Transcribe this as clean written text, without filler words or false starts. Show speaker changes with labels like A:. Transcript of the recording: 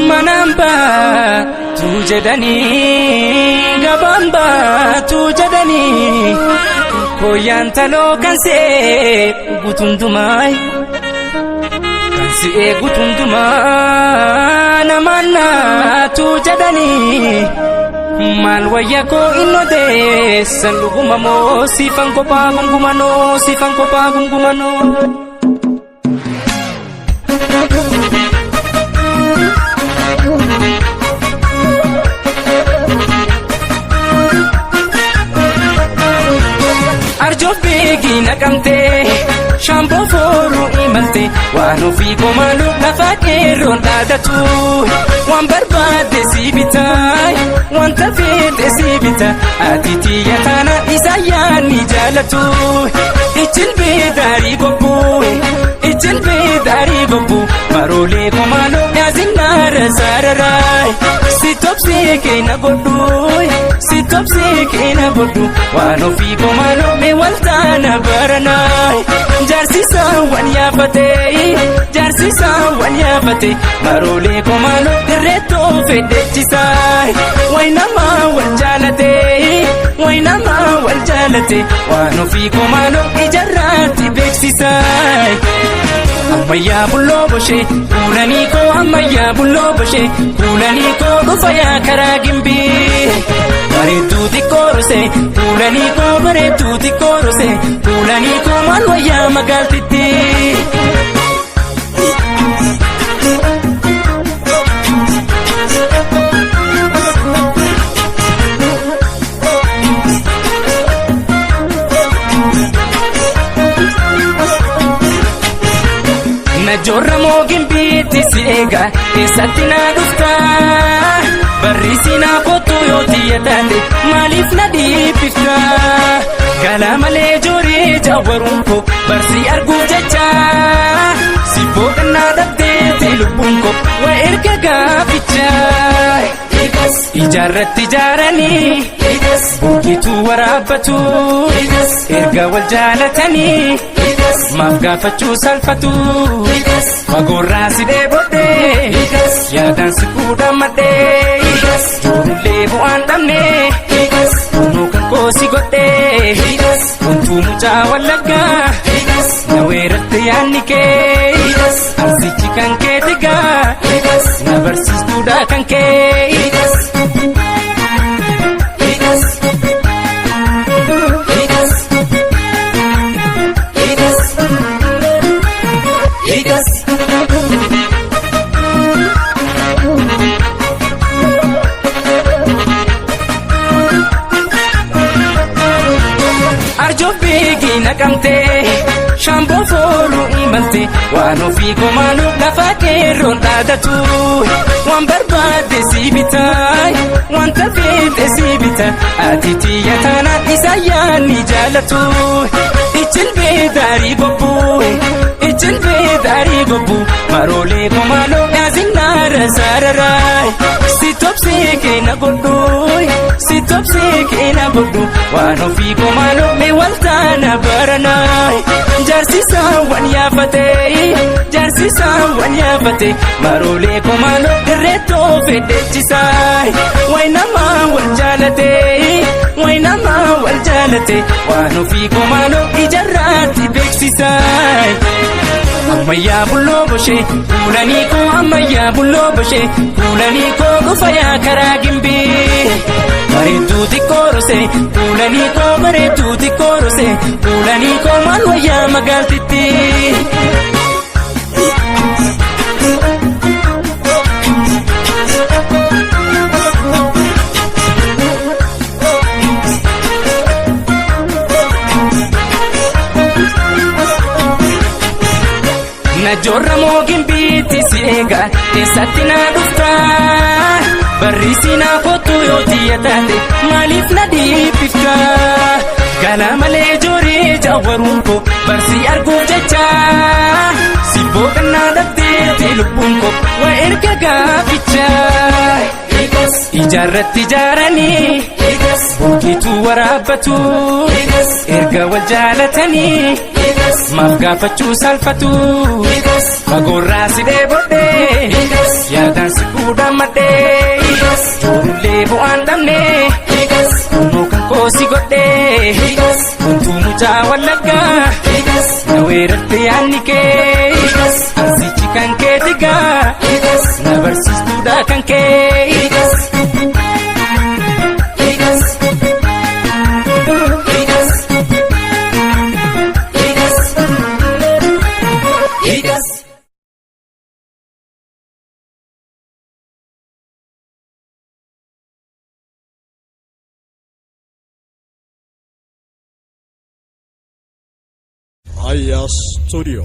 A: manamba tujedani gabamba tujedani koyantalo kanse gutundumai kanse gutunduma namanna tujedani malwaya ko inode salugumamo sifan ko pagumgumano sifan ko pagumgumano arjo begi nakamte shambo foru imalte wano fi komando nafakero dadatu wan barbade sibitai wan tafete sibita atiti yatana isayani jalatu ichil bedari gobu marole komando yazinar sararai sitopsi kena bodu wano fi komando me waltana baranai jarsi sawan yafate marole komando direto fedechisai wainama waljalate wano fi komando ijarrati beksisai amaya bullo boshe kulaniko amaya bullo boshe kulaniko dufaya karagimbi baretu dikorose kulaniko baretu dikorose kulaniko malwaya magaltiti jorra mogin biti siega esatina dufta barisina kotu yoti yatande malif nadi pifta kalamale jori jawarunko barsi argu jacha sibokna dabde tilubunko wa ergaga picha ijarati jarani bukitu warabatu erga waljalatani mafgafachu salfatu magorra sidebote yadan sikuda mate jule bu andamne nukan ko sigote untu mucha walaga nawerat yanike ansichi kanke diga nabarsis tuda kanke arjo begi nakamte shambo foru imalte wano fi komando nafakero dadatu wan barbade sibitai wan tafete sibita atiti yatana isayani jalatu ichil bedari gobu marole komando yazinar sararai sitopsi kena bodu wano fi komando me waltana baranai jarsi sawan yafate marole komando direto fedechisai wainama waljalate wano fi komando ijarrati beksisai amaya bullo boshe kulaniko amaya bullo boshe kulaniko dufaya karagimbi baretu dikorose kulaniko baretu dikorose kulaniko malwaya magaltiti jorra mogin biti siega esatina dufta barisina kotu yoti yatande malif nadi pifta kalamale jori jawarunko barsi argu jacha sibokna dabde tilubunko wa ergaga picha ijarati jarani Bukitu waraabatu erga wal jaalatanii maaf gaafachuu salphatu fagoorraa si dheebodhee yaadaan si fuudhamadhee joollee bu'aan dhabnee kunoo kan koo si godhee kuntuu mucaa wallaggaa na weerarte yaadni kee ansichi kan kee tigaa na barsiistuudha kan kee.
B: Aya Studio.